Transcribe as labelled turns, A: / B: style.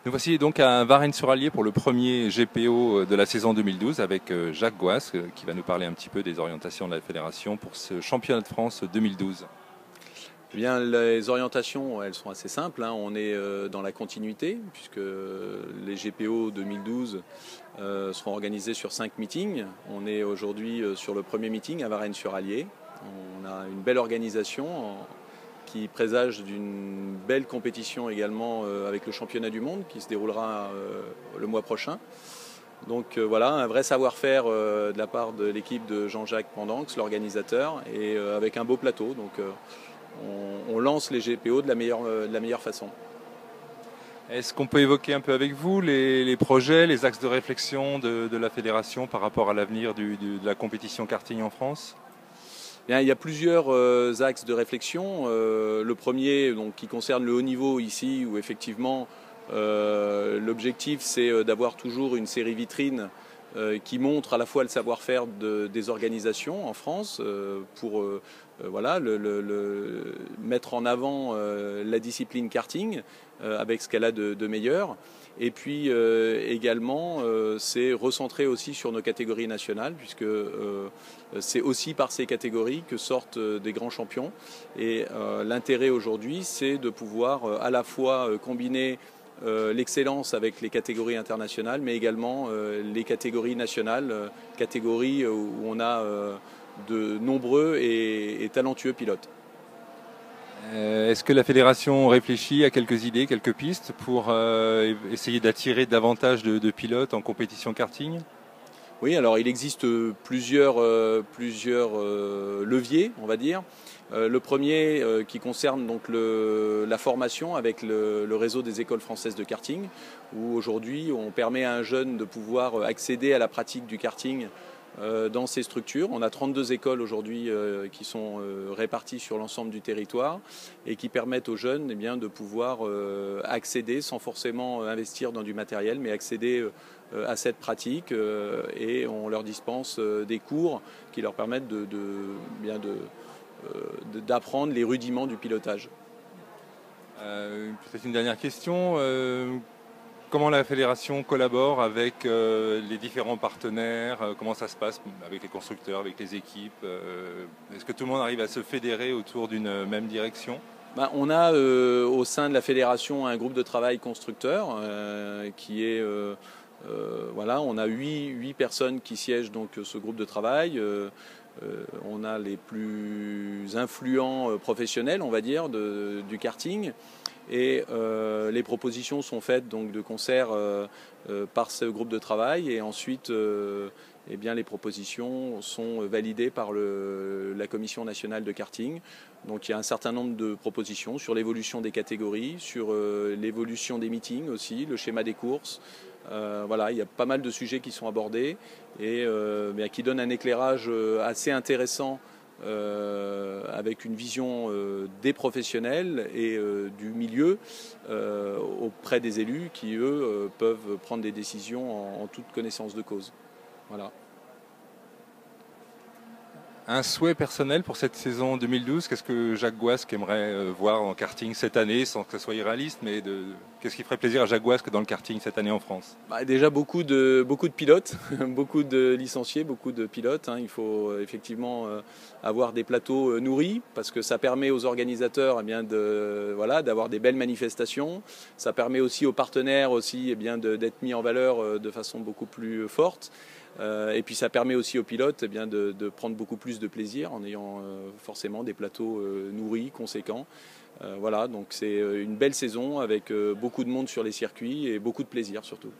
A: Nous voici donc à Varennes-sur-Allier pour le premier GPO de la saison 2012 avec Jacques Goas qui va nous parler un petit peu des orientations de la fédération pour ce championnat de France 2012.
B: Eh bien, les orientations, elles sont assez simples. On est dans la continuité puisque les GPO 2012 seront organisés sur 5 meetings. On est aujourd'hui sur le premier meeting à Varennes-sur-Allier. On a une belle organisation qui présage d'une belle compétition également avec le championnat du monde qui se déroulera le mois prochain. Donc voilà, un vrai savoir-faire de la part de l'équipe de Jean-Jacques Pendanx, l'organisateur, et avec un beau plateau. Donc on lance les GPO de la meilleure façon.
A: Est-ce qu'on peut évoquer un peu avec vous les projets, les axes de réflexion de la fédération par rapport à l'avenir de la compétition karting en France ?
B: Bien, il y a plusieurs axes de réflexion. Le premier, donc, qui concerne le haut niveau ici, où effectivement l'objectif c'est d'avoir toujours une série vitrine qui montre à la fois le savoir-faire des organisations en France pour voilà, mettre en avant la discipline karting avec ce qu'elle a de meilleur. Et puis également, c'est recentrer aussi sur nos catégories nationales, puisque c'est aussi par ces catégories que sortent des grands champions. Et l'intérêt aujourd'hui, c'est de pouvoir à la fois combiner l'excellence avec les catégories internationales, mais également les catégories nationales, catégories où on a de nombreux et talentueux pilotes.
A: Est-ce que la fédération réfléchit à quelques idées, quelques pistes pour essayer d'attirer davantage de pilotes en compétition karting ?
B: Oui, alors il existe plusieurs leviers, on va dire. Le premier qui concerne donc la formation avec le réseau des écoles françaises de karting, où aujourd'hui on permet à un jeune de pouvoir accéder à la pratique du karting dans ces structures. On a 32 écoles aujourd'hui qui sont réparties sur l'ensemble du territoire et qui permettent aux jeunes de pouvoir accéder sans forcément investir dans du matériel, mais accéder à cette pratique et on leur dispense des cours qui leur permettent d'apprendre les rudiments du pilotage.
A: Peut-être une dernière question. Comment la fédération collabore avec les différents partenaires? Comment ça se passe avec les constructeurs, avec les équipes? Est-ce que tout le monde arrive à se fédérer autour d'une même direction?
B: On a au sein de la fédération un groupe de travail constructeur qui est... voilà, on a 8 personnes qui siègent donc ce groupe de travail. On a les plus influents professionnels, on va dire, du karting. Et les propositions sont faites donc de concert par ce groupe de travail et ensuite les propositions sont validées par la Commission nationale de karting. Donc il y a un certain nombre de propositions sur l'évolution des catégories, sur l'évolution des meetings aussi, le schéma des courses. Voilà, il y a pas mal de sujets qui sont abordés et qui donnent un éclairage assez intéressant avec une vision des professionnels et du milieu auprès des élus qui, eux, peuvent prendre des décisions en toute connaissance de cause. Voilà.
A: Un souhait personnel pour cette saison 2012, qu'est-ce que Jacques Goas aimerait voir en karting cette année, sans que ce soit irréaliste, mais qu'est-ce qui ferait plaisir à Jacques Goas dans le karting cette année en France?
B: Déjà beaucoup de pilotes, beaucoup de licenciés, beaucoup de pilotes. Il faut effectivement avoir des plateaux nourris parce que ça permet aux organisateurs d'avoir des belles manifestations. Ça permet aussi aux partenaires d'être mis en valeur de façon beaucoup plus forte. Et puis ça permet aussi aux pilotes de prendre beaucoup plus de plaisir en ayant forcément des plateaux nourris, conséquents. Voilà, donc c'est une belle saison avec beaucoup de monde sur les circuits et beaucoup de plaisir surtout.